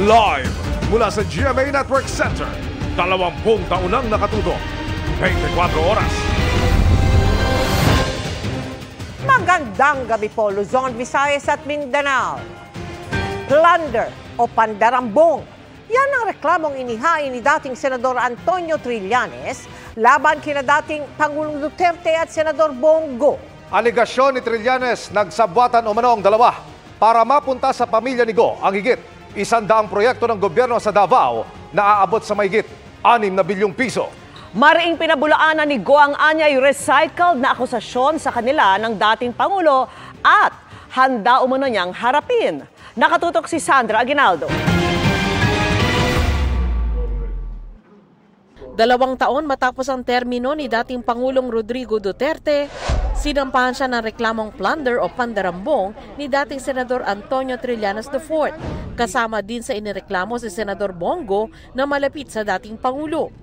Live mula sa GMA Network Center, 20 taon nang nakatutok, 24 oras. Magandang gabi po, Luzon, Visayas at Mindanao. Plunder o pandarambong, yan ang reklamong inihain ni dating Senador Antonio Trillanes laban kina dating Pangulong Duterte at Senador Bongo. Aligasyon ni Trillanes, nagsabwatan umano ang dalawa para mapunta sa pamilya ni Go ang higit 100 proyekto ng gobyerno sa Davao na aabot sa mahigit 6 na bilyong piso. Mariing pinabulaanan ni Go ang anyay recycled na akusasyon sa kanila ng dating Pangulo at handa umano niyang harapin. Nakatutok si Sandra Aguinaldo. 2 taon matapos ang termino ni dating Pangulong Rodrigo Duterte, sinampahan siya ng reklamong plunder o pandarambong ni dating Senador Antonio Trillanes IV. Kasama din sa inireklamo si Senador Bongo na malapit sa dating Pangulo.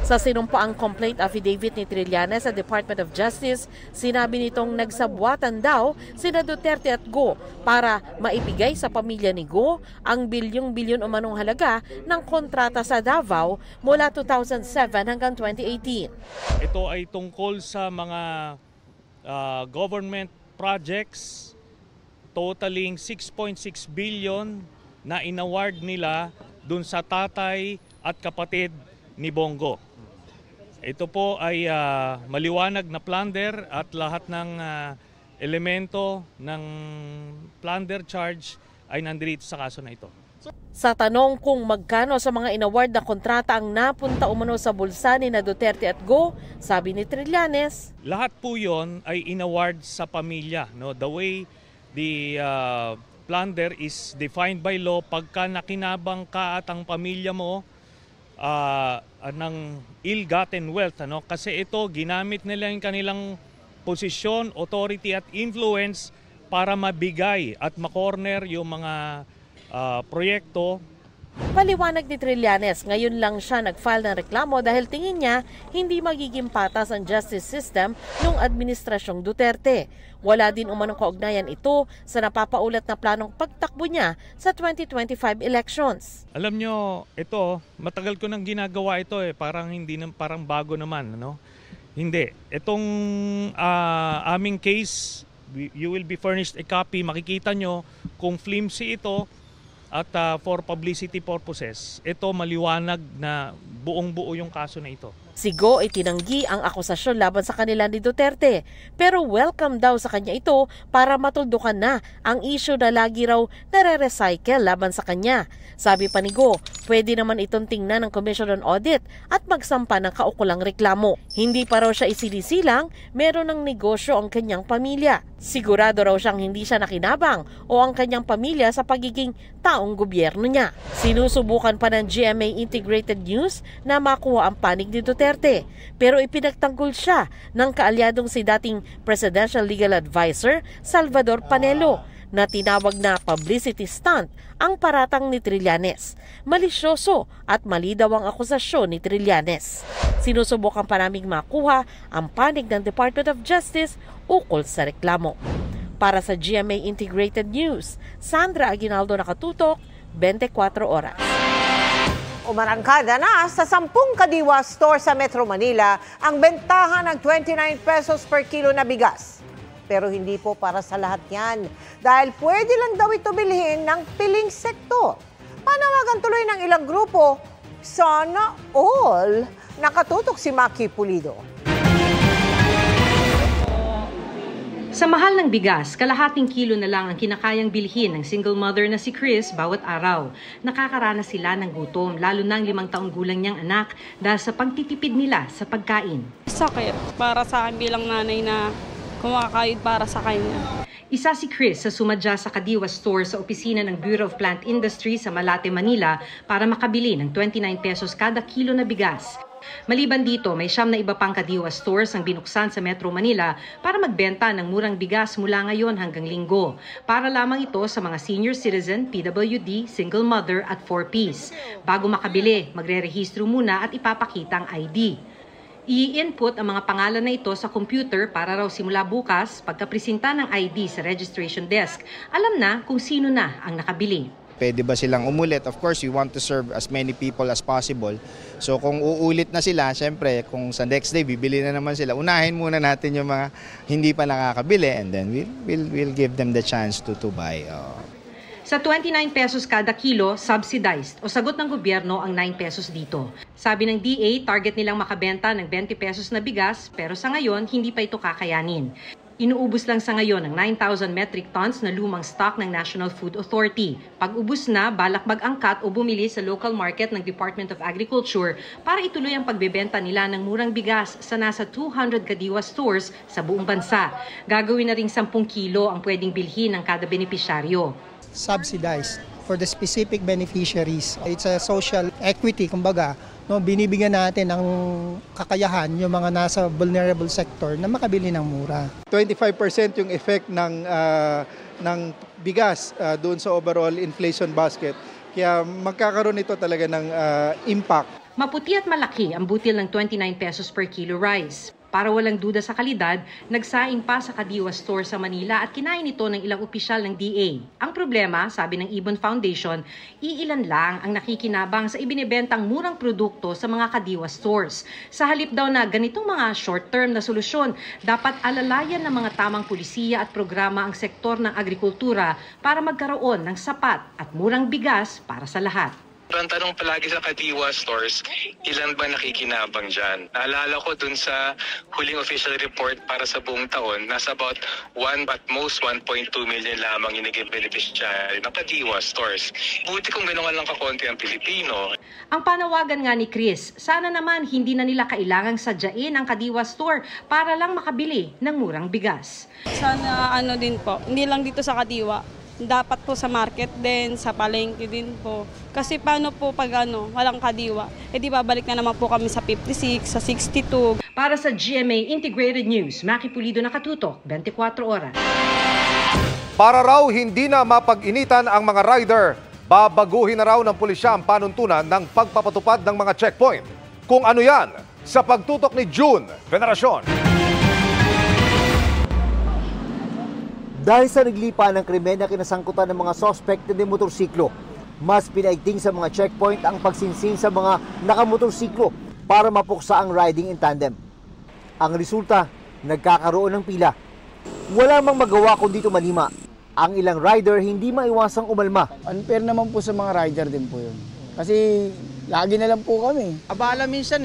Sa sinumpaang complaint affidavit ni Trillanes sa Department of Justice, sinabi nitong nagsabwatan daw sina Duterte at Go para maibigay sa pamilya ni Go ang bilyong-bilyon umanong halaga ng kontrata sa Davao mula 2007 hanggang 2018. Ito ay tungkol sa mga government projects totaling 6.6 billion na inaward nila dun sa tatay at kapatid ni Bongo. Ito po ay maliwanag na plunder at lahat ng elemento ng plunder charge ay nandito sa kaso na ito. Sa tanong kung magkano sa mga inaward na kontrata ang napunta umano sa bulsa ni na Duterte at Go, sabi ni Trillanes, lahat po yon ay inaward sa pamilya. No? The way the plunder is defined by law, pagka nakinabang ka at ang pamilya mo ng ill-gotten wealth, ano? Kasi ito ginamit nila yung kanilang posisyon, authority at influence para mabigay at makorner yung mga proyekto. Paliwanag ni Trillanes, ngayon lang siya nag-file ng reklamo dahil tingin niya hindi magiging patas ang justice system ng administrasyong Duterte. Wala din umanong kaugnayan ito sa napapaulat na planong pagtakbo niya sa 2025 elections. Alam nyo, ito, matagal ko nang ginagawa ito parang hindi parang bago naman, ano? Hindi. Itong aming case, you will be furnished a copy. Makikita nyo kung flimsy ito at for publicity purposes. Ito maliwanag na buong-buo yung kaso na ito. Si Go ay tinanggi ang akusasyon laban sa kanila ni Duterte, pero welcome daw sa kanya ito para matuldukan na ang issue na lagi raw nare-recycle laban sa kanya. Sabi pa ni Go, pwede naman itong tingnan ng Commission on Audit at magsampa ng kaukulang reklamo. Hindi pa raw siya isinisilang, meron ng negosyo ang kanyang pamilya. Sigurado raw siyang hindi siya nakinabang o ang kanyang pamilya sa pagiging taong gobyerno niya. Sinusubukan pa ng GMA Integrated News na makuha ang panig ni Duterte, pero ipinagtanggol siya ng kaalyadong si dating Presidential Legal Advisor Salvador Panelo na tinawag na publicity stunt ang paratang ni Trillanes. Malisyoso at mali daw ang akusasyon ni Trillanes. Sinusubukan pa naming makuha ang panig ng Department of Justice ukol sa reklamo. Para sa GMA Integrated News, Sandra Aguinaldo, nakatutok, 24 oras. Umarangkada na sa 10 Kadiwa store sa Metro Manila ang bentahan ng 29 pesos per kilo na bigas. Pero hindi po para sa lahat yan dahil pwede lang daw ito bilhin ng piling sektor. Panawagan tuloy ng ilang grupo, sana all. Nakatutok si Maki Pulido. Sa mahal ng bigas, kalahating kilo na lang ang kinakayang bilhin ng single mother na si Chris bawat araw. Nakakaranas sila ng gutom, lalo na ang 5 taong gulang niyang anak dahil sa pagtitipid nila sa pagkain. Sakit para sa akin bilang nanay na kumakayod para sa kanya. Isa si Chris sa sumadya sa Kadiwa store sa opisina ng Bureau of Plant Industry sa Malate, Manila para makabili ng 29 pesos kada kilo na bigas. Maliban dito, may 9 na iba pang Kadiwa stores ang binuksan sa Metro Manila para magbenta ng murang bigas mula ngayon hanggang Linggo. Para lamang ito sa mga senior citizen, PWD, single mother at 4-piece. Bago makabili, magre-rehistro muna at ipapakita ang ID. I-input ang mga pangalan na ito sa computer para raw simula bukas pagkapresenta ng ID sa registration desk. Alam na kung sino na ang nakabili. Pwede ba silang umulit? Of course, we want to serve as many people as possible. So kung uulit na sila, syempre, kung sa next day, bibili na naman sila, unahin muna natin yung mga hindi pa nakakabili and then we'll give them the chance to buy. Sa 29 pesos kada kilo, subsidized o sagot ng gobyerno ang 9 pesos dito. Sabi ng DA, target nilang makabenta ng 20 pesos na bigas pero sa ngayon, hindi pa ito kakayanin. Inuubos lang sa ngayon ang 9,000 metric tons na lumang stock ng National Food Authority. Pag ubos na, balak mag-angkat o bumili sa local market ng Department of Agriculture para ituloy ang pagbebenta nila ng murang bigas sa nasa 200 Kadiwa stores sa buong bansa. Gagawin na ring 10 kilo ang pwedeng bilhin ng kada benepisyaryo. Subsidized for the specific beneficiaries. It's a social equity, kumbaga. No, binibigyan natin ng kakayahan yung mga nasa vulnerable sector na makabili ng mura. 25% yung effect ng bigas doon sa overall inflation basket. Kaya magkakaroon ito talaga ng impact. Maputi at malaki ang butil ng 29 pesos per kilo rice. Para walang duda sa kalidad, nagsaing pa sa Kadiwa store sa Manila at kinain ito ng ilang opisyal ng DA. Ang problema, sabi ng Ibon Foundation, iilan lang ang nakikinabang sa ibinebentang murang produkto sa mga Kadiwa stores. Sa halip daw na ganitong mga short-term na solusyon, dapat alalayan ng mga tamang pulisiya at programa ang sektor ng agrikultura para magkaroon ng sapat at murang bigas para sa lahat. Ang tanong palagi sa Kadiwa stores, ilan ba nakikinabang dyan? Naalala ko dun sa huling official report para sa buong taon, nasa about 1 at most 1.2 million lamang yung naging beneficiary ng Kadiwa stores. Buti kung gano'n lang kakonti ang Pilipino. Ang panawagan nga ni Chris, sana naman hindi na nila kailangang sadyain ang Kadiwa store para lang makabili ng murang bigas. Sana din po, hindi lang dito sa Kadiwa. Dapat po sa market din, sa palengke din po. Kasi paano po pag walang Kadiwa? Di babalik na naman po kami sa 56, sa 62. Para sa GMA Integrated News, Maki Pulido, nakatutok, 24 oras. Para raw hindi na mapag-initan ang mga rider, babaguhin na raw ng pulisya ang panuntunan ng pagpapatupad ng mga checkpoint. Kung ano yan, sa pagtutok ni June Veneracion. Dahil sa naglipa ng krimen na kinasangkutan ng mga sospek na motorsiklo, mas pinaigting sa mga checkpoint ang pagsinsing sa mga nakamotorsiklo para mapuksa ang riding in tandem. Ang resulta, nagkakaroon ng pila. Wala mang magawa kundi tumalima. Ang ilang rider hindi maiwasang umalma. Unfair naman po sa mga rider din po yun. Kasi lagi na lang po kami. Abala minsan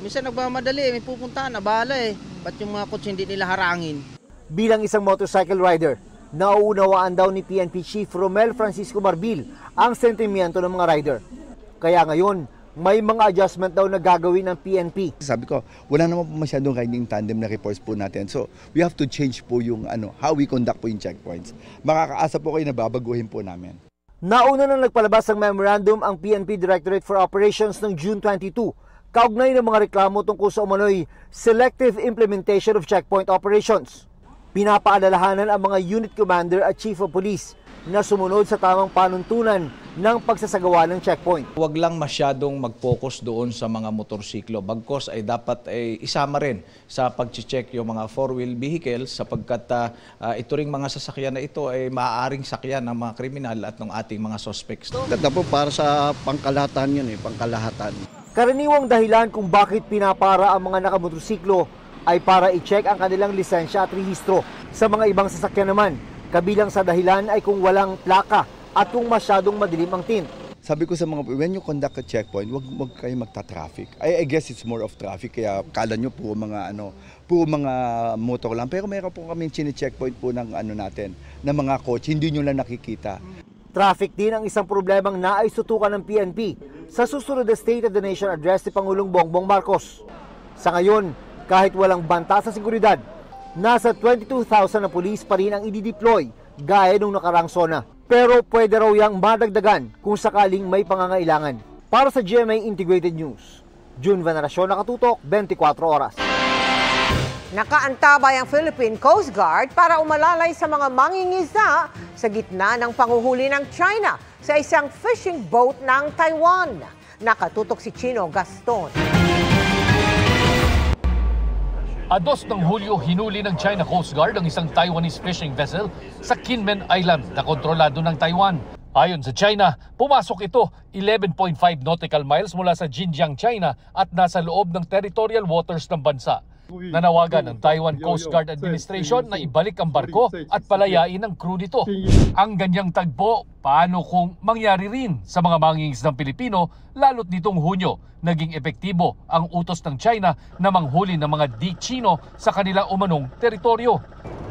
Minsan nagmamadali, may pupuntahan, abala Ba't yung mga kotse hindi nila harangin? Bilang isang motorcycle rider, nauunawaan daw ni PNP Chief Romel Francisco Marbil ang sentimiento ng mga rider. Kaya ngayon, may mga adjustment daw na gagawin ng PNP. Sabi ko, wala naman po masyadong riding tandem na reports po natin. So, we have to change po yung how we conduct po yung checkpoints. Makakaasa po kayo na babaguhin po namin. Nauna nang nagpalabas ng memorandum ang PNP Directorate for Operations ng June 22, kaugnay ng mga reklamo tungkol sa umano'y selective implementation of checkpoint operations. Pinapaalalahanan ang mga unit commander at chief of police na sumunod sa tamang panuntunan ng pagsasagawa ng checkpoint. Huwag lang masyadong mag-focus doon sa mga motorsiklo. Bagkos ay dapat isama rin sa pag-check yung mga four-wheel vehicles sapagkat ito ring mga sasakyan na ito ay maaaring sakyan ng mga kriminal at ng ating mga suspects. Ganda po para sa pangkalahatan yun pangkalahatan. Karaniwang dahilan kung bakit pinapara ang mga nakamotorsiklo ay para i-check ang kanilang lisensya at rehistro. Sa mga ibang sasakyan naman, kabilang sa dahilan ay kung walang plaka at kung masyadong madilim ang tint. Sabi ko sa mga, when you conduct a checkpoint, wag kayo magta-traffic. I guess it's more of traffic, kaya kala nyo puro mga motor lang. Pero mayroon po kami chine-checkpoint po ng natin, ng mga kotse, hindi nyo lang nakikita. Traffic din ang isang problemang naisutukan ng PNP sa susunod na State of the Nation Address ni Pangulong Bongbong Marcos. Sa ngayon, kahit walang banta sa seguridad, nasa 22,000 na pulis pa rin ang i-deploy gaya nung nakarang zona. Pero pwede raw yang madagdagan kung sakaling may pangangailangan. Para sa GMA Integrated News, June Veneracion, nakatutok, 24 oras. Nakaantabay ang Philippine Coast Guard para umalalay sa mga mangingisda sa gitna ng panguhuli ng China sa isang fishing boat ng Taiwan. Nakatutok si Chino Gaston. 2 ng Hulyo, hinuli ng China Coast Guard ang isang Taiwanese fishing vessel sa Kinmen Island na kontrolado ng Taiwan. Ayon sa China, pumasok ito 11.5 nautical miles mula sa Xinjiang, China at nasa loob ng territorial waters ng bansa. Nanawagan ng Taiwan Coast Guard Administration na ibalik ang barko at palayain ang crew nito. Ang ganyang tagpo, paano kung mangyari rin sa mga mangingisdang Pilipino, lalo't nitong Hunyo, naging epektibo ang utos ng China na manghuli ng mga di-Chino sa kanilang umanong teritoryo.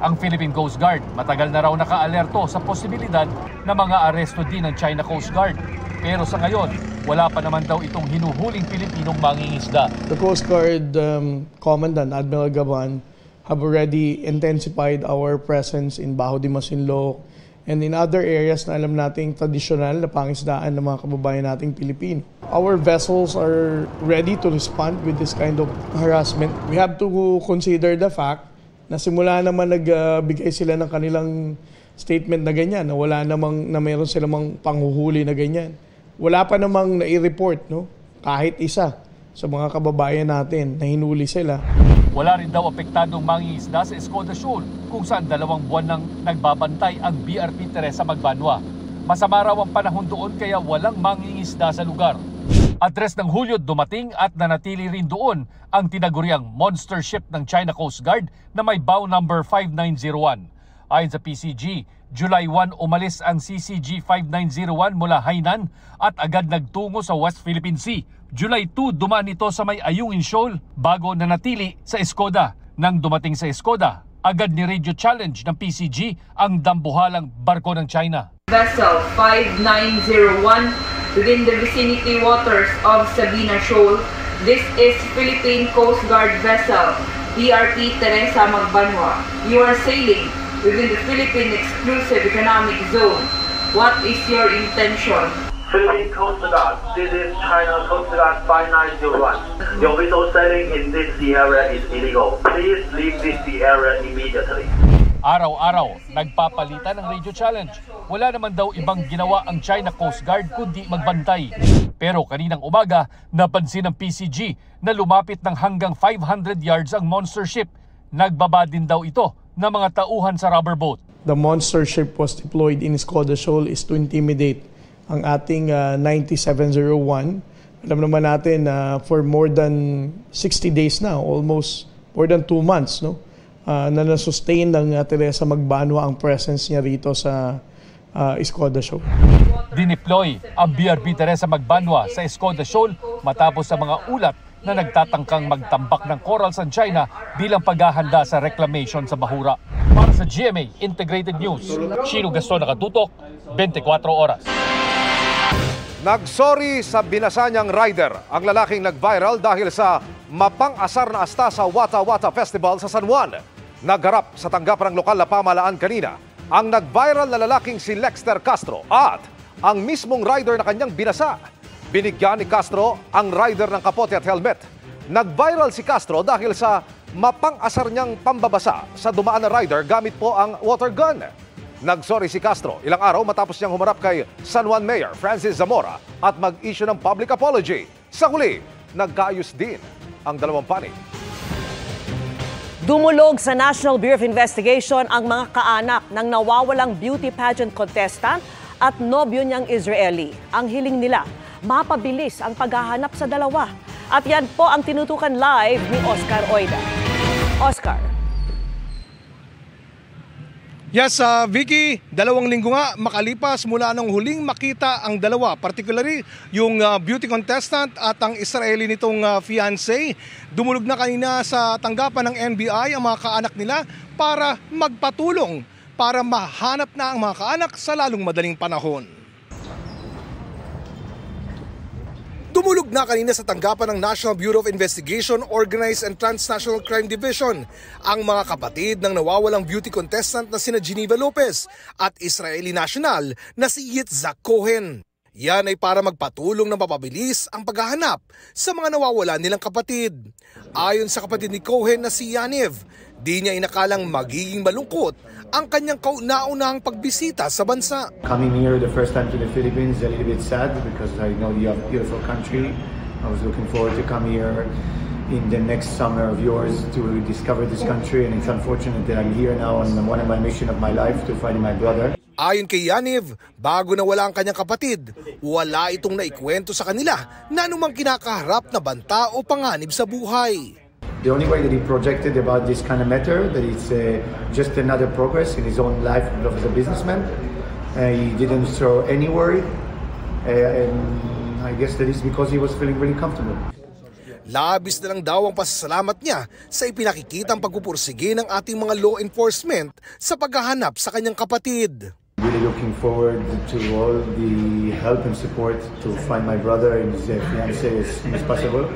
Ang Philippine Coast Guard matagal na raw nakaalerto sa posibilidad na mga aresto din ng China Coast Guard. Pero sa ngayon, wala pa naman daw itong hinuhuling Pilipinong mangingisda. The Coast Guard Commandant, Admiral Gaban, have already intensified our presence in Bajo de Masinloc and in other areas na alam nating tradisyonal na pangisdaan ng mga kababayan nating Pilipino. Our vessels are ready to respond with this kind of harassment. We have to consider the fact na simula naman nagbigay sila ng kanilang statement na ganyan, na wala namang, na mayroon silang panghuhuli na ganyan. Wala pa namang nai-report, no? Kahit isa sa mga kababayan natin na hinuli sila. Wala rin daw apektadong mangingisda sa Escoda Shoal kung saan 2 buwan nang nagbabantay ang BRP Teresa Magbanwa. Masama raw ang panahon doon kaya walang mangingisda sa lugar. At 3 ng Hulyo dumating at nanatili rin doon ang tinaguriang monster ship ng China Coast Guard na may bow number 5901. Ayon sa PCG, July 1 umalis ang CCG 5901 mula Hainan at agad nagtungo sa West Philippine Sea. July 2 dumaan ito sa may Ayungin Shoal bago nanatili sa Escoda. Nang dumating sa Escoda, agad ni radio challenge ng PCG ang dambuhalang barko ng China. Vessel 5901 within the vicinity waters of Sabina Shoal. This is Philippine Coast Guard vessel BRP Teresa Magbanwa. You are sailing within the Philippine Exclusive Economic Zone. What is your intention? Philippine Coast Guard, this is China Coast Guard 5901. Your vessel sailing in this sea area is illegal. Please leave this sea area immediately. Araw-araw, nagpapalitan ng radio challenge. Wala naman daw ibang ginawa ang China Coast Guard kundi magbantay. Pero kaninang umaga, napansin ng PCG na lumapit ng hanggang 500 yards ang monster ship. Nagbaba din daw ito ng mga tauhan sa rubber boat. The monster ship was deployed in Escoda Shoal is to intimidate ang ating 9701. Alam naman natin na for more than 60 days now, almost more than 2 months, no? Na nasustain ng Teresa Magbanwa ang presence niya rito sa Escoda Shoal. Dineploy ang BRP Teresa Magbanwa sa Escoda Shoal matapos sa mga ulat na nagtatangkang magtambak ng corals ang China bilang paghahanda sa reclamation sa Bahura. Para sa GMA Integrated News, Chino Gaston nakatutok, 24 oras. Nagsorry sa binasa niyang rider ang lalaking nag-viral dahil sa mapang-asar na asta sa Wata Wata Festival sa San Juan. Nagharap sa tanggapan ng lokal na pamahalaan kanina ang nag-viral na lalaking si Lexter Castro at ang mismong rider na kanyang binasa. Binigyan ni Castro ang rider ng kapote at helmet. Nag-viral si Castro dahil sa mapang-asar niyang pambabasa sa dumaan na rider gamit po ang water gun. Nagsorry si Castro ilang araw matapos niyang humarap kay San Juan Mayor Francis Zamora at mag-issue ng public apology. Sa huli, nagkaayos din ang dalawang panig. Dumulog sa National Bureau of Investigation ang mga kaanak ng nawawalang beauty pageant contestant at nobyo niyang Israeli. Ang hiling nila, mapabilis ang paghahanap sa dalawa. At yan po ang tinutukan live ni Oscar Oida. Oscar. Yes, Vicky, 2 linggo nga makalipas mula nung huling makita ang dalawa, particularly yung beauty contestant at ang Israeli nitong fiancé. Dumulog na kanina sa tanggapan ng NBI ang mga kaanak nila para magpatulong para mahanap na ang mga kaanak sa lalong madaling panahon. Dumulog na kanina sa tanggapan ng National Bureau of Investigation, Organized and Transnational Crime Division ang mga kapatid ng nawawalang beauty contestant na sina Geneva Lopez at Israeli national na si Yitzhak Cohen. Yan ay para magpatulong na mapabilis ang paghahanap sa mga nawawala nilang kapatid. Ayon sa kapatid ni Cohen na si Yaniv, di niya inakalang magiging malungkot ang kanyang kauna-unahang pagbisita sa bansa. Coming here the first time to the Philippines is a little bit sad because I know you have a beautiful country. I was looking forward to come here in the next summer of yours to discover this country, and it's unfortunate that I'm here now on one of my mission of my life to find my brother. Ayon kay Yaniv, bago nawala ang kanyang kapatid, wala itong naikwento sa kanila na anumang kinakaharap na banta o panganib sa buhay. The only way that he projected about this kind of matter, that it's just another progress in his own life as a businessman. He didn't show any worry, and I guess that is because he was feeling really comfortable. Labis na lang daw ang pasasalamat niya sa ipinakikitang pagpupursige ng ating mga law enforcement sa paghahanap sa kanyang kapatid. Really looking forward to all the help and support to find my brother and his fiancée as soon as possible.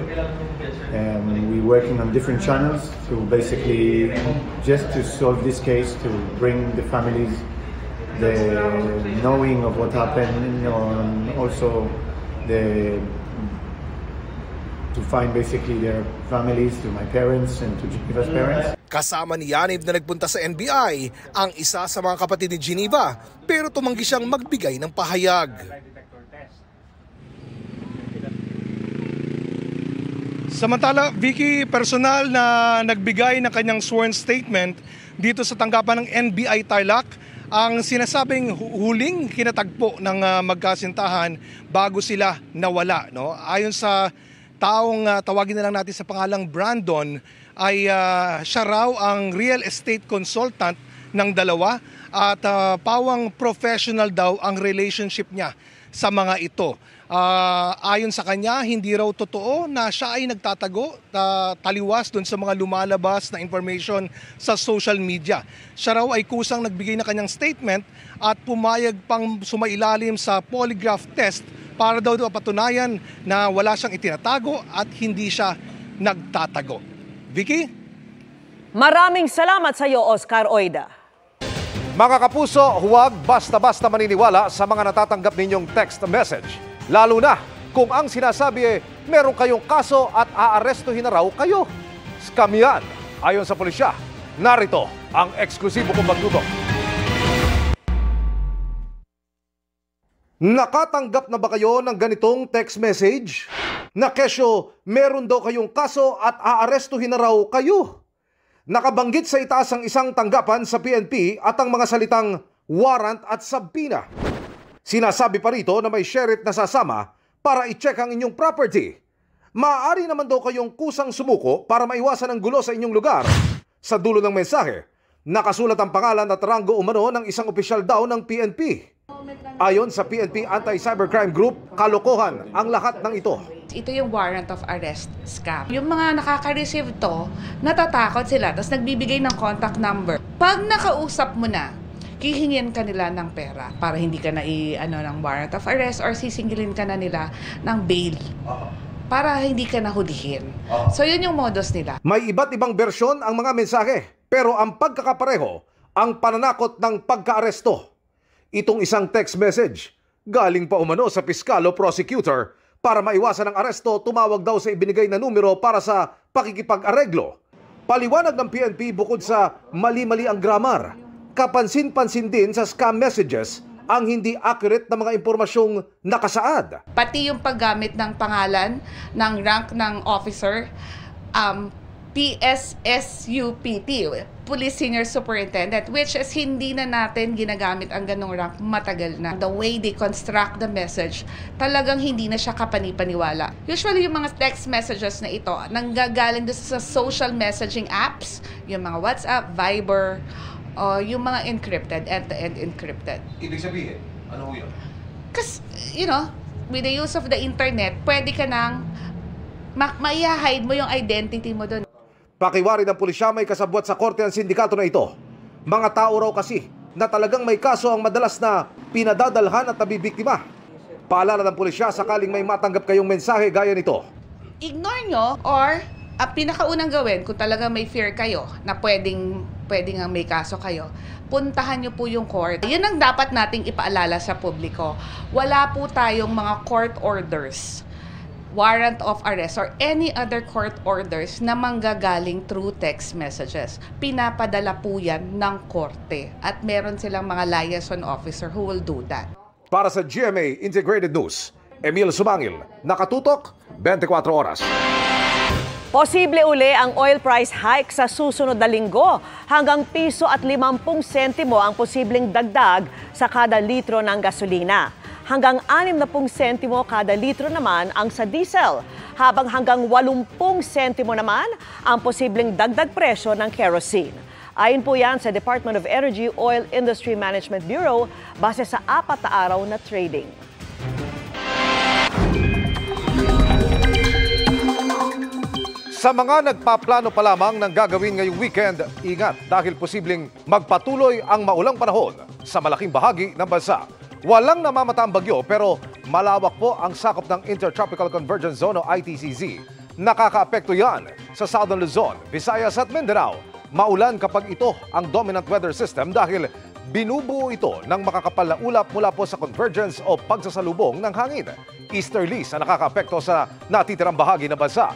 And we're working on different channels to basically just to solve this case, to bring the families the knowing of what happened, and also to find basically their families, to my parents and to Geneva's parents. Kasama ni Yaniv na nagpunta sa NBI ang isa sa mga kapatid ni Geneva, pero tumanggi siyang magbigay ng pahayag. Samantala, Vicky, personal na nagbigay ng kanyang sworn statement dito sa tanggapan ng NBI Tarlac ang sinasabing huling kinatagpo ng magkasintahan bago sila nawala. No? Ayon sa taong tawagin na lang natin sa pangalang Brandon, ay siya raw ang real estate consultant ng dalawa at pawang professional daw ang relationship niya sa mga ito. Ayon sa kanya, hindi raw totoo na siya ay nagtatago taliwas doon sa mga lumalabas na information sa social media. Siya raw ay kusang nagbigay na kanyang statement at pumayag pang sumailalim sa polygraph test para daw patunayan na wala siyang itinatago at hindi siya nagtatago. Vicky? Maraming salamat sa iyo, Oscar Oida. Mga kapuso, huwag basta-basta maniniwala sa mga natatanggap ninyong text message. Lalo na kung ang sinasabi meron kayong kaso at aarestuhin na raw kayo. Scam yan. Ayon sa pulisya, narito ang eksklusibo kong pagtutok. Nakatanggap na ba kayo ng ganitong text message? Na kesyo, meron daw kayong kaso at aarestuhin na raw kayo. Nakabanggit sa itaas ang isang tanggapan sa PNP at ang mga salitang warrant at subpoena. Sinasabi pa rito na may sheriff na sasama para i-check ang inyong property. Maaari naman daw kayong kusang sumuko para maiwasan ang gulo sa inyong lugar. Sa dulo ng mensahe, nakasulat ang pangalan at ranggo umano ng isang opisyal daw ng PNP. Ayon sa PNP Anti-Cybercrime Group, kalokohan ang lahat ng ito. Ito yung warrant of arrest scam. Yung mga nakaka-receive to, natatakot sila, tapos nagbibigay ng contact number. Pag nakausap mo na, hihingin ka nila ng pera para hindi ka na ng warrant of arrest or sisingilin ka na nila ng bail para hindi ka nahulihin. So yun yung modus nila. May iba't ibang bersyon ang mga mensahe, pero ang pagkakapareho, ang pananakot ng pagka-aresto. Itong isang text message, galing pa umano sa piskal o prosecutor. Para maiwasan ang aresto, tumawag daw sa ibinigay na numero para sa pakikipag-areglo. Paliwanag ng PNP bukod sa mali-mali ang grammar, kapansin-pansin din sa scam messages ang hindi accurate na mga impormasyong nakasaad. Pati yung paggamit ng pangalan, ng rank ng officer, PSSUPT, Police Senior Superintendent, which is hindi na natin ginagamit ang ganong rank matagal na. The way they construct the message, talagang hindi na siya kapanipaniwala. Usually yung mga text messages na ito, nanggagaling doon sa social messaging apps, yung mga WhatsApp, Viber, o yung mga encrypted, end-to-end encrypted. Ibig sabihin, ano yun? Kasi, with the use of the internet, pwede ka nang ma-hide mo yung identity mo doon. Pakiwari ng pulisya, may kasabwat sa korte ang sindikato na ito. Mga tao raw kasi na talagang may kaso ang madalas na pinadadalhan at nabibiktima. Paalala ng pulisya sakaling may matanggap kayong mensahe gaya nito. Ignore nyo or pinakaunang gawin kung talaga may fear kayo na pwedeng ang may kaso kayo, puntahan nyo po yung court. Yun ang dapat nating ipaalala sa publiko. Wala po tayong mga court orders, warrant of arrest, or any other court orders na manggagaling through text messages. Pinapadala po yan ng korte at meron silang mga liaison officer who will do that. Para sa GMA Integrated News, Emil Sumangil, nakatutok 24 oras. Posible uli ang oil price hike sa susunod na linggo. Hanggang piso at 50 sentimo ang posibleng dagdag sa kada litro ng gasolina. Hanggang 60 sentimo kada litro naman ang sa diesel. Habang hanggang 80 sentimo naman ang posibleng dagdag presyo ng kerosene. Ayon po yan sa Department of Energy Oil Industry Management Bureau base sa 4 na araw na trading. Sa mga nagpaplano pa lamang ng gagawin ngayong weekend, ingat dahil posibleng magpatuloy ang maulang panahon sa malaking bahagi ng bansa. Walang namamataang bagyo pero malawak po ang sakop ng Intertropical Convergence Zone o ITCZ. Nakakaapekto yan sa Southern Luzon, Visayas at Mindanao. Maulan kapag ito ang dominant weather system dahil binubuo ito ng makakapal na ulap mula po sa convergence o pagsasalubong ng hangin. Easterlies ang nakakaapekto sa natitirang bahagi ng bansa.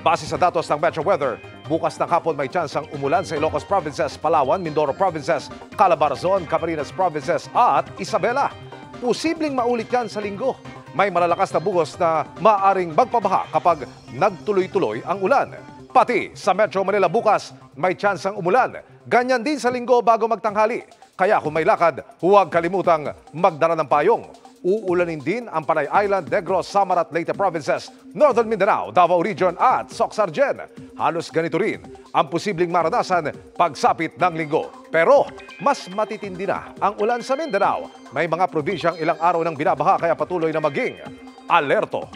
Base sa datos ng Metro Weather, bukas ng hapon may tsansang umulan sa Ilocos Provinces, Palawan, Mindoro Provinces, Calabarzon, Camarines Provinces at Isabela. Posibleng maulit yan sa linggo. May malalakas na bugos na maaaring magpabaha kapag nagtuloy-tuloy ang ulan. Pati sa Metro Manila bukas, may tsansang umulan. Ganyan din sa linggo bago magtanghali. Kaya kung may lakad, huwag kalimutang magdala ng payong. Uulanin din ang Panay Island, Negros, Samar at Leyte Provinces, Northern Mindanao, Davao Region at Soc-Sargen. Halos ganito rin ang posibleng maranasan pagsapit ng linggo. Pero mas matitindi na ang ulan sa Mindanao. May mga probinsyang ilang araw nang binabaha kaya patuloy na maging alerto.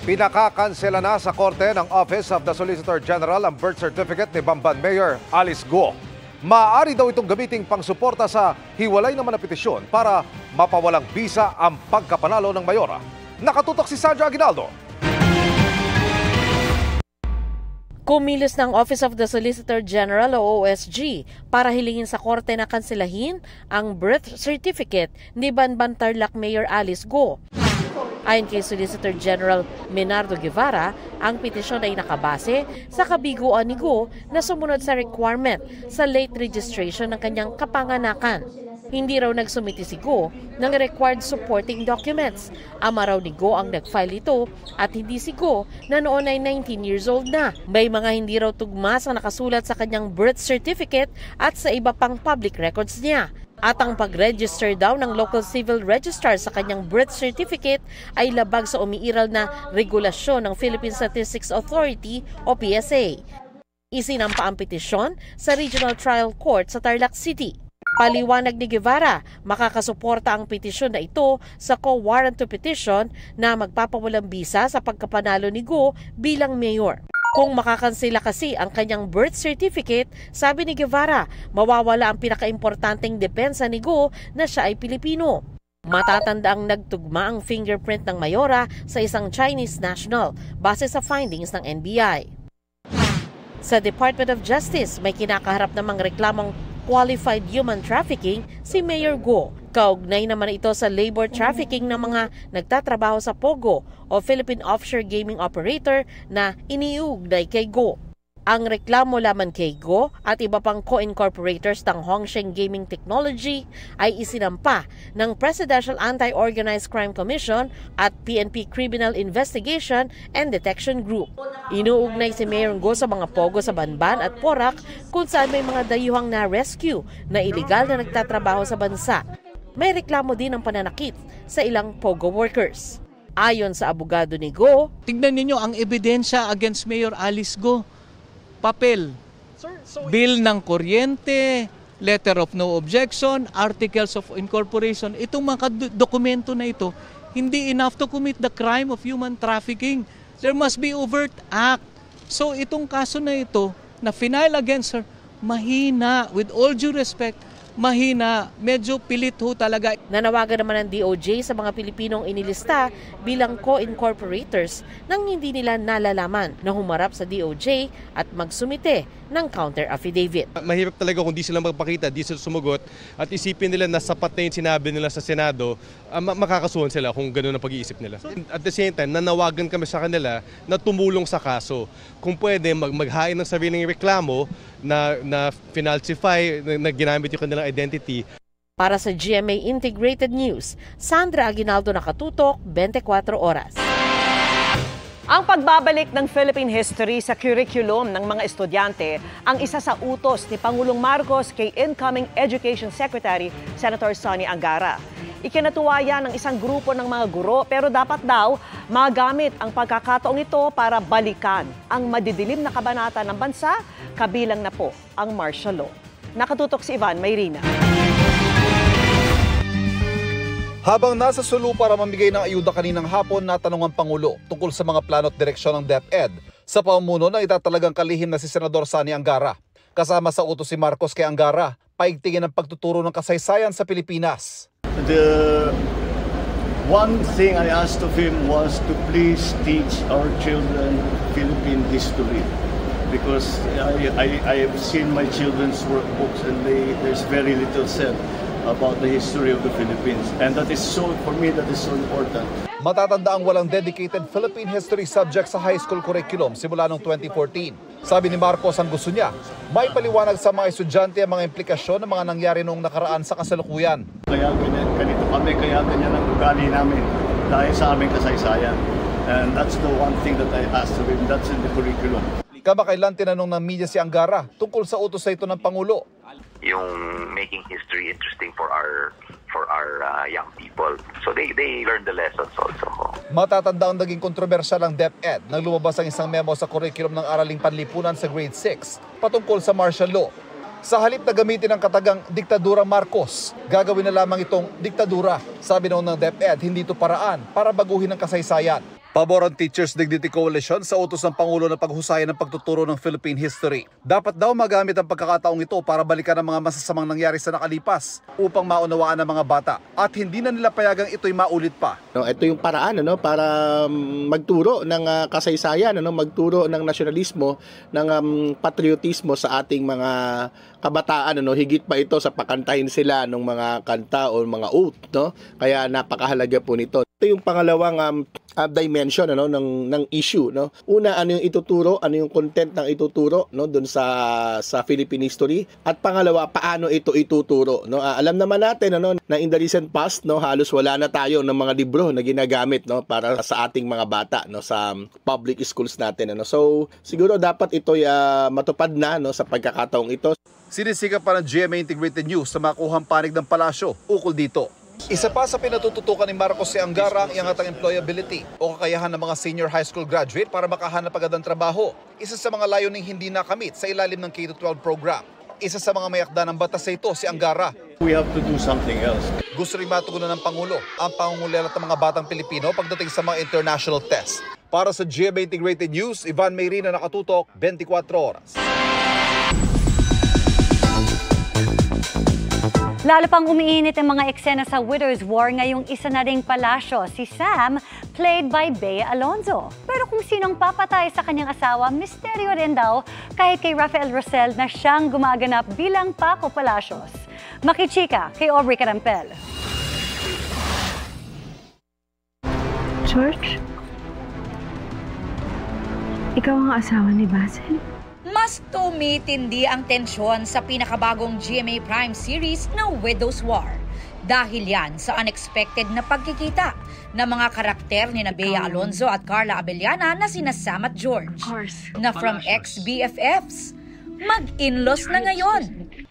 Pinakakansela na sa korte ng Office of the Solicitor General ang birth certificate ni Bamban Mayor Alice Go. Maaari daw itong gamiting pangsuporta sa hiwalay naman na petisyon para mapawalang bisa ang pagkapanalo ng mayora. Nakatutok si Sandra Aguinaldo. Kumilos ng Office of the Solicitor General o OSG para hilingin sa korte na kanselahin ang birth certificate ni Banban Tarlac Mayor Alice Go. Ayon kay Solicitor General Menardo Guevara, ang petisyon ay nakabase sa kabiguan ni Go na sumunod sa requirement sa late registration ng kanyang kapanganakan. Hindi raw nagsumiti si Go ng required supporting documents. Ama raw ni Go ang nag-file ito at hindi si Go na noon ay 19 years old na. May mga hindi raw tugma sa nakasulat sa kanyang birth certificate at sa iba pang public records niya. At ang pag-register daw ng local civil registrar sa kanyang birth certificate ay labag sa umiiral na regulasyon ng Philippine Statistics Authority o PSA. Isinampa ang petisyon sa Regional Trial Court sa Tarlac City. Paliwanag ni Guevara, makakasuporta ang petisyon na ito sa co-warrant to petition na magpapawalang bisa sa pagkapanalo ni Go bilang mayor. Kung makakansela kasi ang kanyang birth certificate, sabi ni Guevara, mawawala ang pinakaimportanteng depensa ni Go na siya ay Pilipino. Matatanda ang nagtugma ang fingerprint ng mayora sa isang Chinese national base sa findings ng NBI. Sa Department of Justice, may kinakaharap namang reklamong qualified human trafficking si Mayor Go. Kaugnay naman ito sa labor trafficking ng mga nagtatrabaho sa POGO o Philippine Offshore Gaming Operator na iniuugnay kay Go. Ang reklamo laman kay Go at iba pang co-incorporators ng Hongsheng Gaming Technology ay isinampa ng Presidential Anti-Organized Crime Commission at PNP Criminal Investigation and Detection Group. Inuugnay si Mayor Go sa mga POGO sa Banban at Porac kung saan may mga dayuhang na-rescue na iligal na nagtatrabaho sa bansa. May reklamo din ng pananakit sa ilang POGO workers. Ayon sa abogado ni Go, tignan ninyo ang ebidensya against Mayor Alice Go. Papel, bill ng kuryente, letter of no objection, articles of incorporation. Itong mga dokumento na ito, hindi enough to commit the crime of human trafficking. There must be overt act. So itong kaso na ito, na final against her, mahina, with all due respect, mahina, medyo pilit ho talaga. Nanawagan naman ng DOJ sa mga Pilipinong inilista bilang co-incorporators nang hindi nila nalalaman na humarap sa DOJ at magsumite ng counter affidavit. Mahirap talaga kung di sila magpakita, di sila sumagot at isipin nila na sapat na yung sinabi nila sa Senado, makakasuhan sila kung gano'n ang pag-iisip nila. At the same time, nanawagan kami sa kanila na tumulong sa kaso. Kung pwede, maghain ng sariling reklamo na finalsify, na ginamit yung kanilang identity. Para sa GMA Integrated News, Sandra Aguinaldo, nakatutok, 24 oras. Ang pagbabalik ng Philippine history sa curriculum ng mga estudyante ang isa sa utos ni Pangulong Marcos kay incoming Education Secretary Senator Sonny Angara. Ikinatuwa yan ng isang grupo ng mga guro pero dapat daw magamit ang pagkakataong ito para balikan ang madidilim na kabanata ng bansa, kabilang na po ang martial law. Nakatutok si Ivan Mayrina. Habang nasa Sulu para mamigay ng ayuda kaninang hapon, natanong ang Pangulo tungkol sa mga plano at direksyon ng DepEd sa pamumuno ng itatalagang kalihim na si Senador Sonny Angara. Kasama sa utos si Marcos kay Angara, paigtingin ang pagtuturo ng kasaysayan sa Pilipinas. The one thing I asked of him was to please teach our children Philippine history. Because I have seen my children's workbooks and there's very little said about the history of the Philippines. And that is so, for me, that is so important. Matatanda ang walang dedicated Philippine history subject sa high school curriculum simula noong 2014. Sabi ni Marcos ang gusto niya, may paliwanag sa mga estudyante ang mga implikasyon ng mga nangyari noong nakaraan sa kasalukuyan. Kaya ganito kami, kaya ganyan ang ugali namin dahil sa aming kasaysayan. And that's the one thing that I asked of him, that's in the curriculum. Kamakailan tinanong ng media si Angara tungkol sa utos sa ito ng Pangulo. Yung making history interesting for our young people. So they learn the lessons also. Matatanda ang naging kontrobersyal ang DepEd nang lumabas ang isang memo sa curriculum ng Araling Panlipunan sa grade 6 patungkol sa martial law. Sa halip na gamitin ang katagang diktadurang Marcos, gagawin na lamang itong diktadura. Sabi noon ng DepEd, hindi ito paraan para baguhin ang kasaysayan. Pabor ang Teachers Dignity Coalition sa utos ng Pangulo na paghusayan ng pagtuturo ng Philippine history. Dapat daw magamit ang pagkakataong ito para balikan ang mga masasamang nangyari sa nakalipas upang maunawaan ng mga bata at hindi na nila payagang ito'y maulit pa. Ito yung paraan para magturo ng kasaysayan, magturo ng nasyonalismo, ng patriotismo sa ating mga kabataan, higit pa ito sa pakantahin sila ng mga kanta o mga oath, Kaya napakahalaga po nito. Ito yung pangalawang dimension ng issue, Una, ano yung ituturo, ano yung content ng ituturo doon sa Philippine history, at pangalawa, paano ito ituturo, Alam naman natin na in the recent past, halos wala na tayo ng mga libro na ginagamit para sa ating mga bata sa public schools natin, So siguro dapat ito'y matupad na sa pagkakataong ito. Sinisikap pa ng GMA Integrated News sa makuhang panig ng palasyo ukol dito. Isa pa sa pinatututukan ni Marcos si Angara ang iangatang employability o kakayahan ng mga senior high school graduate para makahanap agad ng trabaho. Isa sa mga layuning hindi nakamit sa ilalim ng K-12 program. Isa sa mga mayakda ng batas sa ito si Angara. We have to do something else. Gusto rin matugunan ng Pangulo ang pangungulilat ng mga batang Pilipino pagdating sa mga international test. Para sa GMA Integrated News, Ivan Mayrina, nakatutok, 24 oras. Lalo pang umiinit ang mga eksena sa Widow's War ngayong isa na ring palasyo, si Sam, played by Bea Alonzo. Pero kung sinong papatay sa kanyang asawa, misteryo rin daw kahit kay Rafael Rosel na siyang gumaganap bilang Paco Palacios. Makichika kay Aubrey Carampel. George? Ikaw ang asawa ni Basil? Mas tumitindi ang tensyon sa pinakabagong GMA Prime series na Widow's War. Dahil yan sa unexpected na pagkikita ng mga karakter ni Bea Alonzo at Carla Abellana na sina Sam at George, na from ex-BFFs, mag-in-laws na ngayon.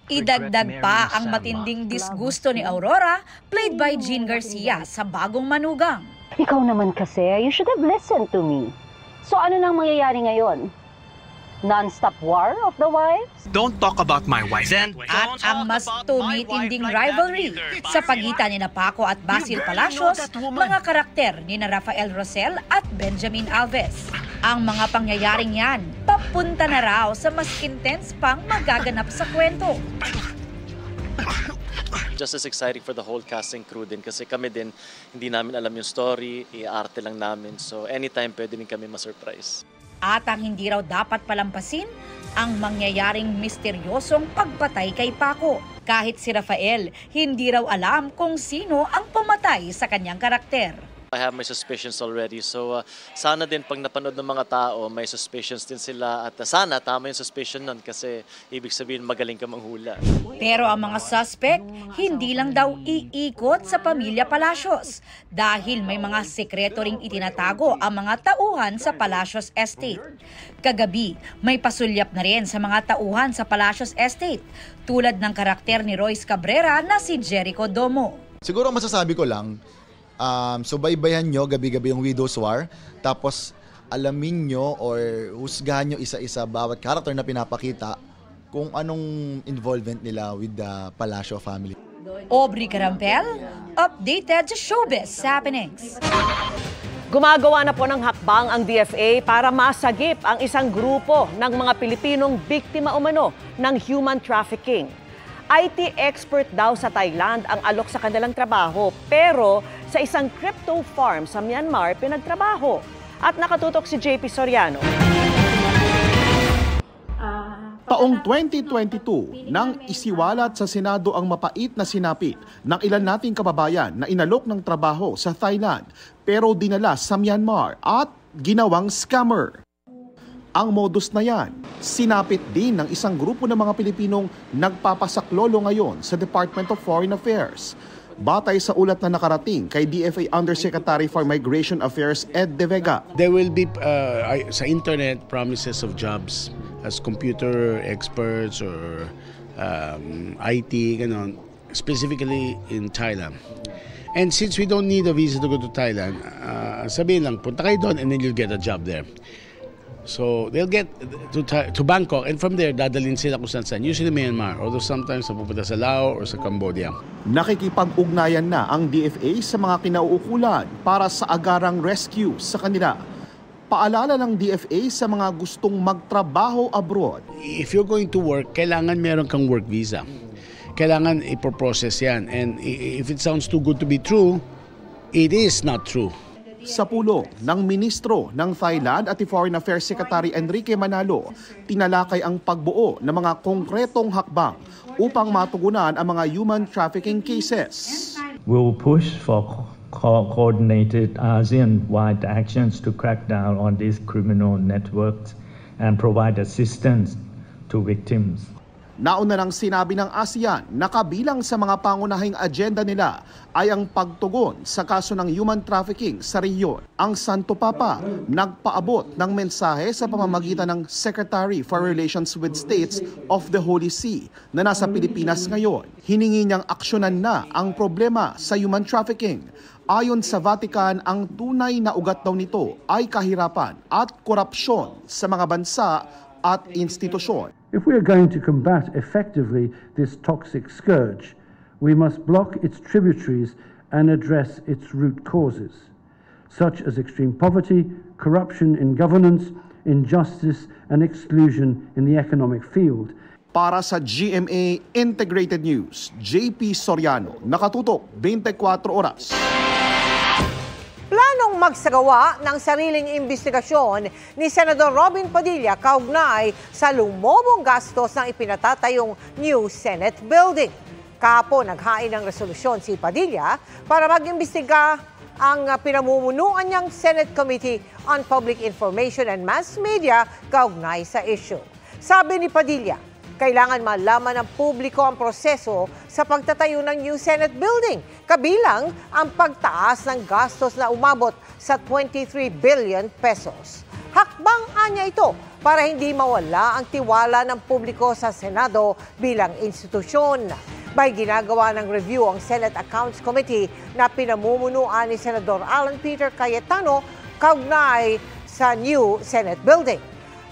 Idagdag pa ang matinding disgusto ni Aurora, played by Jean Garcia, sa bagong manugang. Ikaw naman kasi, you should have listened to me. So ano nang mangyayari ngayon? Non-stop war of the wives? Don't talk about my wife. At ang mas tumitinding rivalry sa pagitan ni Paco at Basil Palacios, mga karakter ni Rafael Rosel at Benjamin Alves. Ang mga pangyayaring yan, papunta na raw sa mas intense pang magaganap sa kwento. Just as exciting for the whole cast and crew din kasi kami din, hindi namin alam yung story, i-arte lang namin. So anytime pwede din kami ma-surprise. At ang hindi raw dapat palampasin, ang mangyayaring misteryosong pagpatay kay Paco. Kahit si Rafael, hindi raw alam kung sino ang pumatay sa kanyang karakter. I have my suspicions already. So sana din pag napanood ng mga tao, may suspicions din sila. At sana tama yung suspicion nun kasi ibig sabihin magaling ka manghula. Pero ang mga suspect, hindi lang daw iikot sa pamilya Palacios dahil may mga sekreto ring itinatago ang mga tauhan sa Palacios Estate. Kagabi, may pasulyap na rin sa mga tauhan sa Palacios Estate tulad ng karakter ni Royce Cabrera na si Jericho Domo. Siguro masasabi ko lang, subaybayan nyo gabi-gabi yung Widow's War, tapos alamin nyo or husgahan nyo isa-isa bawat karakter na pinapakita kung anong involvement nila with the Palacio family. Aubrey Carampel, updated sa Showbiz Happenings. Gumagawa na po ng hakbang ang DFA para masagip ang isang grupo ng mga Pilipinong biktima umano ng human trafficking. IT expert daw sa Thailand ang alok sa kanilang trabaho, pero sa isang crypto farm sa Myanmar pinagtrabaho. At nakatutok si JP Soriano. Taong 2022, nang isiwalat sa Senado ang mapait na sinapit ng ilan nating kababayan na inalok ng trabaho sa Thailand pero dinala sa Myanmar at ginawang scammer. Ang modus na yan, sinapit din ng isang grupo ng mga Pilipinong nagpapasaklolo ngayon sa Department of Foreign Affairs. Batay sa ulat na nakarating kay DFA Undersecretary for Migration Affairs Ed De Vega. There will be sa internet promises of jobs as computer experts or IT, ganon, specifically in Thailand. And since we don't need a visa to go to Thailand, sabihin lang, punta kayo doon and then you'll get a job there. So they'll get to Bangkok and from there dadalhin sila kung saan, usually Myanmar, although sometimes napupunta sa Laos or sa Cambodia. Nakikipag-ugnayan na ang DFA sa mga kinauukulan para sa agarang rescue sa kanila. Paalala ng DFA sa mga gustong magtrabaho abroad. If you're going to work, kailangan meron kang work visa. Kailangan ipoprocess yan. And if it sounds too good to be true, it is not true. Sa pulong ng Ministro ng Thailand at Foreign Affairs Secretary Enrique Manalo, tinalakay ang pagbuo ng mga konkretong hakbang upang matugunan ang mga human trafficking cases. We will push for coordinated ASEAN-wide actions to crack down on these criminal networks and provide assistance to victims. Nauna nang sinabi ng ASEAN na kabilang sa mga pangunahing agenda nila ay ang pagtugon sa kaso ng human trafficking sa rehiyon. Ang Santo Papa nagpaabot ng mensahe sa pamamagitan ng Secretary for Relations with States of the Holy See na nasa Pilipinas ngayon. Hiningi niyang aksyonan na ang problema sa human trafficking. Ayon sa Vatican, ang tunay na ugat daw nito ay kahirapan at korupsyon sa mga bansa at institusyon. If we are going to combat effectively this toxic scourge, we must block its tributaries and address its root causes, such as extreme poverty, corruption in governance, injustice, and exclusion in the economic field. Para sa GMA Integrated News, JP Soriano, nakatutok 24 oras. Planong magsagawa ng sariling investigasyon ni Senador Robin Padilla kaugnay sa lumobong gastos ng ipinatatayong new Senate building. Kahapon naghain ng resolusyon si Padilla para mag-imbestiga ang pinamumunuan niyang Senate Committee on Public Information and Mass Media kaugnay sa issue. Sabi ni Padilla, kailangan malaman ng publiko ang proseso sa pagtatayo ng new Senate building, kabilang ang pagtaas ng gastos na umabot sa 23 billion pesos. Hakbang niya ito para hindi mawala ang tiwala ng publiko sa Senado bilang institusyon. May ginagawa ng review ang Senate Accounts Committee na pinamumunuan ni Senador Alan Peter Cayetano kaugnay sa new Senate building.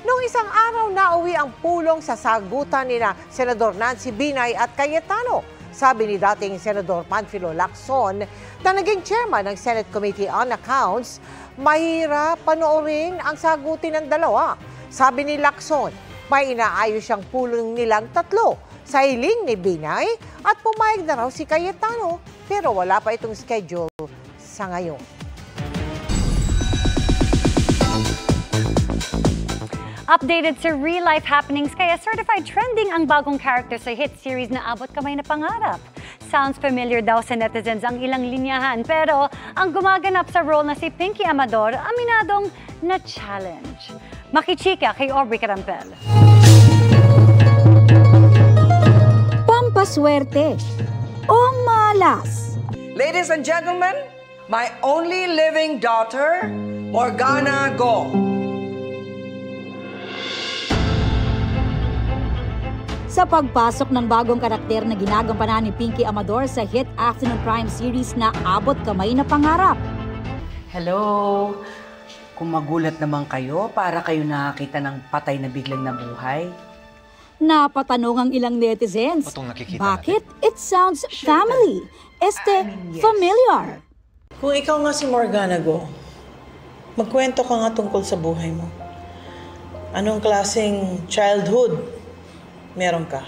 Noong isang araw nauwi ang pulong sa sagutan nina Senador Nancy Binay at Cayetano. Sabi ni dating Senador Panfilo Lacson na naging chairman ng Senate Committee on Accounts, mahirap panoorin ang sagutin ng dalawa. Sabi ni Lacson, may inaayos siyang pulong nilang tatlo sa hiling ni Binay at pumayag na raw si Cayetano pero wala pa itong schedule sa ngayon. Updated sa real-life happenings kaya certified trending ang bagong character sa hit series na Abot Kamay na Pangarap. sounds familiar daw sa netizens ang ilang linyahan. Pero ang gumaganap sa role na si Pinky Amador, aminadong na-challenge. Makichika kay Aubrey Carampel. Pampaswerte o malas. Ladies and gentlemen, my only living daughter, Morgana Go. Sa pagpasok ng bagong karakter na ginagampanan ni Pinky Amador sa hit Afternoon Prime series na Abot Kamay na Pangarap. Hello! Kung magulat naman kayo, para kayo nakakita ng patay na biglang nabuhay. Napatanong ang ilang netizens, bakit it sounds family? Familiar. Kung ikaw nga si Morgana Go, magkwento ka nga tungkol sa buhay mo. Anong klaseng childhood meron ka?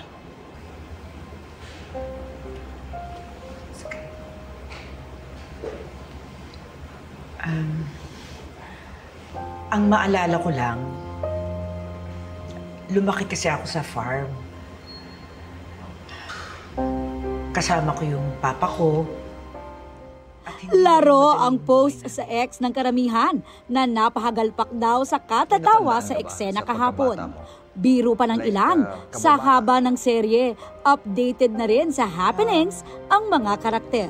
Ang maalala ko lang, lumaki kasi ako sa farm. Kasama ko yung papa ko. Laro ang post sa ex ng karamihan na napahagalpak daw sa katatawa sa eksena kahapon. Biro pa ng ilan, sa haba ng serye, updated na rin sa happenings ang mga karakter.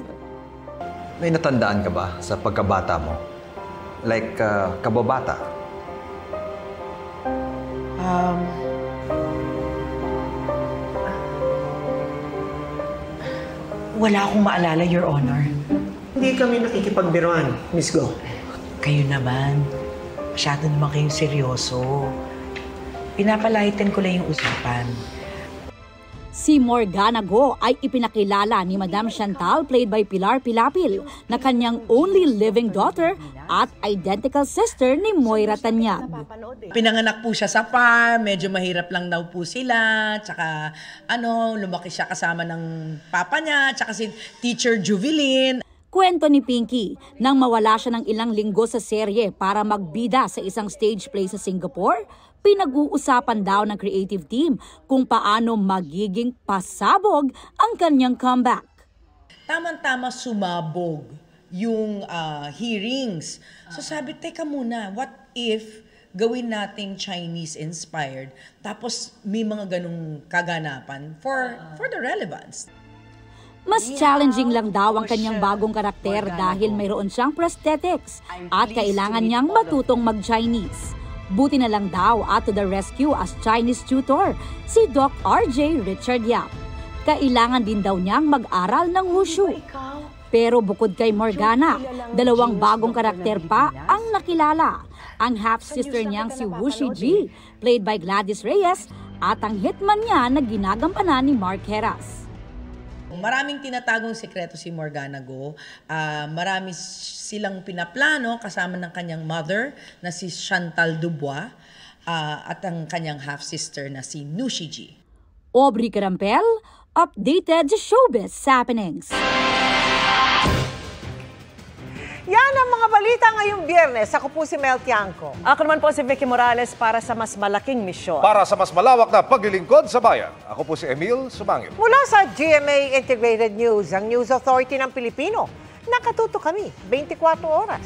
May natandaan ka ba sa pagkabata mo? Like, kababata? Wala akong maalala, Your Honor. Hindi kami nakikipagbiruan, Miss Go. Kayo naman. Masyado naman kayong seryoso. Pinapalahitan ko lang yung usapan. Si Morgana Go ay ipinakilala ni Madam Chantal, played by Pilar Pilapil, na kanyang only living daughter at identical sister ni Moira Tanyag. Pinanganak po siya sa farm, medyo mahirap lang daw po sila, tsaka lumaki siya kasama ng papa niya, tsaka si Teacher Juvelin. Kwento ni Pinky, nang mawala siya ng ilang linggo sa serye para magbida sa isang stage play sa Singapore, pinag-uusapan daw ng creative team kung paano magiging pasabog ang kanyang comeback. Tama-tama sumabog yung hearings. So sabi, teka muna, what if gawin nating Chinese-inspired tapos may mga ganong kaganapan for the relevance? Mas challenging lang daw ang kanyang bagong karakter dahil mayroon siyang prosthetics at kailangan niyang matutong mag-Chinese. Buti na lang daw at to the rescue as Chinese tutor si Doc RJ Richard Yap. Kailangan din daw niyang mag-aral ng wushu. Pero bukod kay Morgana, dalawang bagong karakter pa ang nakilala. Ang half-sister niyang si Wushi G, played by Gladys Reyes, at ang hitman niya na ginagampanan ni Mark Heras. Maraming tinatagong sekreto si Morgana Go. Marami silang pinaplano kasama ng kanyang mother na si Chantal Dubois at ang kanyang half-sister na si Nushi G. Aubrey Carampel, updated showbiz happenings. Yan ang mga balita ngayong Biyernes. Ako po si Mel Tiangco. Ako naman po si Vicky Morales para sa mas malaking misyon. Para sa mas malawak na paglilingkod sa bayan. Ako po si Emil Sumangil. Mula sa GMA Integrated News, ang News Authority ng Pilipino. Nakatuto kami 24 oras.